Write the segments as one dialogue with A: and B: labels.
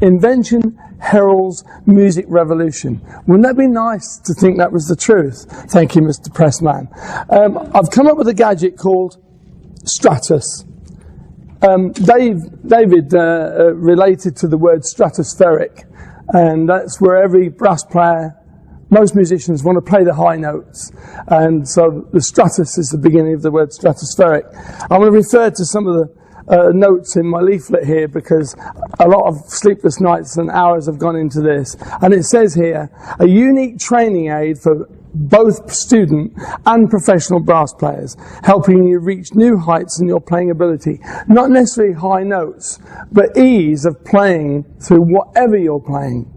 A: invention heralds music revolution. Wouldn't that be nice to think that was the truth? Thank you, Mr. Pressman. I've come up with a gadget called Stratos. David related to the word stratospheric, and that's where every brass player, most musicians want to play the high notes, and so the stratus is the beginning of the word stratospheric. I'm going to refer to some of the notes in my leaflet here because a lot of sleepless nights and hours have gone into this, and it says here, a unique training aid for both student and professional brass players, helping you reach new heights in your playing ability. Not necessarily high notes, but ease of playing through whatever you're playing.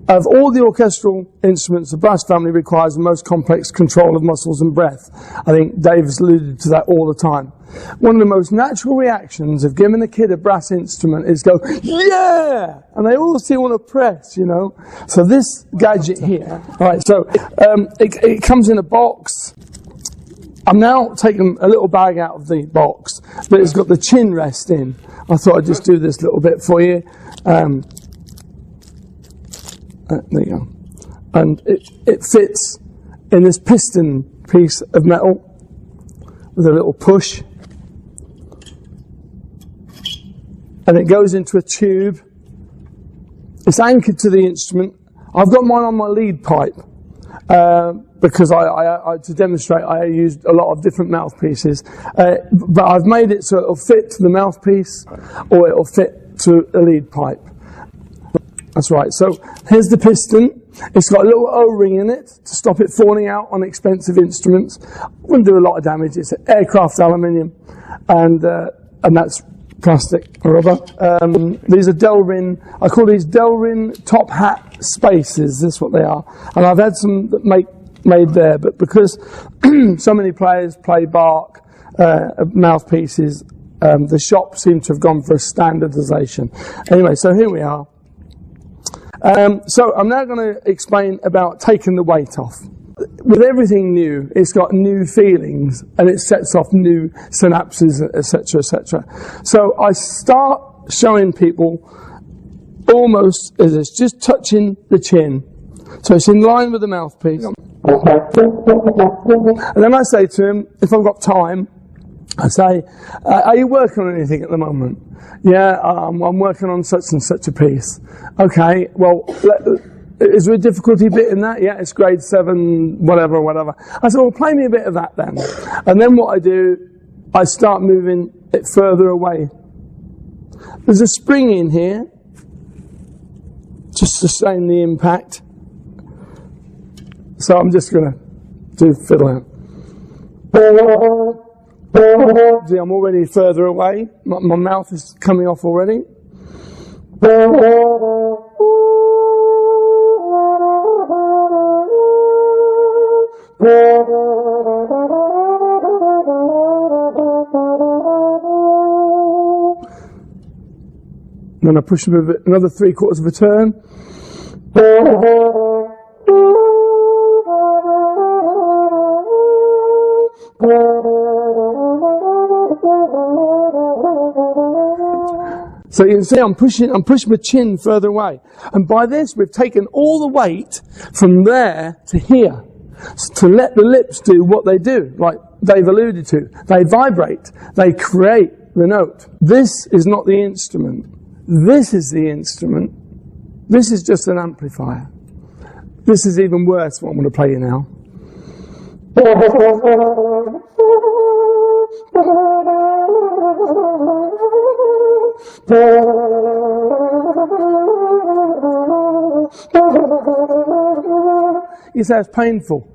A: Of all the orchestral instruments, the brass family requires the most complex control of muscles and breath. I think Dave's alluded to that all the time. One of the most natural reactions of giving a kid a brass instrument is go, yeah! And they all still want to press, you know. So this gadget here, right, so it comes in a box. I'm now taking a little bag out of the box, but it's got the chin rest in. I thought I'd just do this little bit for you. There you go. And it fits in this piston piece of metal with a little push. And it goes into a tube. It's anchored to the instrument. I've got mine on my lead pipe because I to demonstrate I used a lot of different mouthpieces. But I've made it so it'll fit to the mouthpiece or it'll fit to a lead pipe. That's right. So here's the piston. It's got a little O-ring in it to stop it falling out on expensive instruments. Wouldn't do a lot of damage. It's aircraft aluminium, and that's plastic or rubber. These are Delrin. I call these Delrin top hat spaces. That's what they are. And I've had some that made there, but because so many players play Bach mouthpieces, the shop seemed to have gone for a standardization. Anyway, so here we are. So I'm now going to explain about taking the weight off. With everything new, it's got new feelings and it sets off new synapses, etc., etc. So I start showing people almost as it's just touching the chin. So it's in line with the mouthpiece. And then I say to him, if I've got time, I say, are you working on anything at the moment? Yeah, I'm working on such and such a piece. Okay, well, is there a difficulty bit in that? Yeah, it's grade 7, whatever. I said, well, play me a bit of that then. And then what I do, I start moving it further away. There's a spring in here, just to sustain the impact. So I'm just going to do fiddle out. See, I'm already further away. My mouth is coming off already. Then I push a bit, another 3/4 of a turn. So you can see I'm pushing my chin further away. And by this, we've taken all the weight from there to here. To let the lips do what they do, like Dave alluded to. They vibrate. They create the note. This is not the instrument. This is the instrument. This is just an amplifier. This is even worse, what I'm going to play you now. You say it's painful,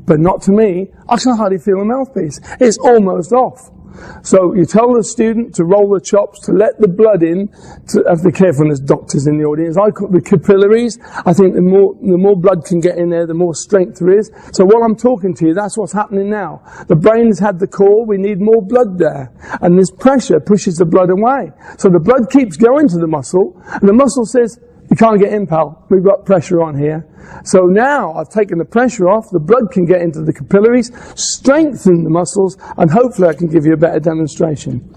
A: but not to me. I can hardly feel a mouthpiece. It's almost off. So you tell the student to roll the chops, to let the blood in, to have to be careful, there's doctors in the audience. I call it the capillaries. I think the more blood can get in there, the more strength there is. So while I'm talking to you, that's what's happening now. The brain's had the core, we need more blood there. And this pressure pushes the blood away. So the blood keeps going to the muscle, and the muscle says, you can't get in, pal. We've got pressure on here. So now I've taken the pressure off, the blood can get into the capillaries, strengthen the muscles, and hopefully I can give you a better demonstration.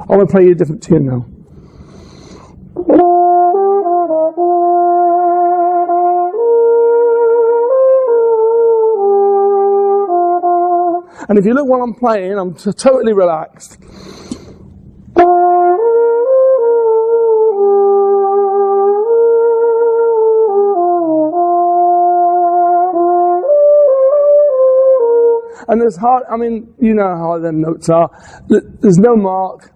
A: I want to play you a different tune now. And if you look while I'm playing, I'm totally relaxed. And there's hard, I mean, you know how them notes are. There's no mark.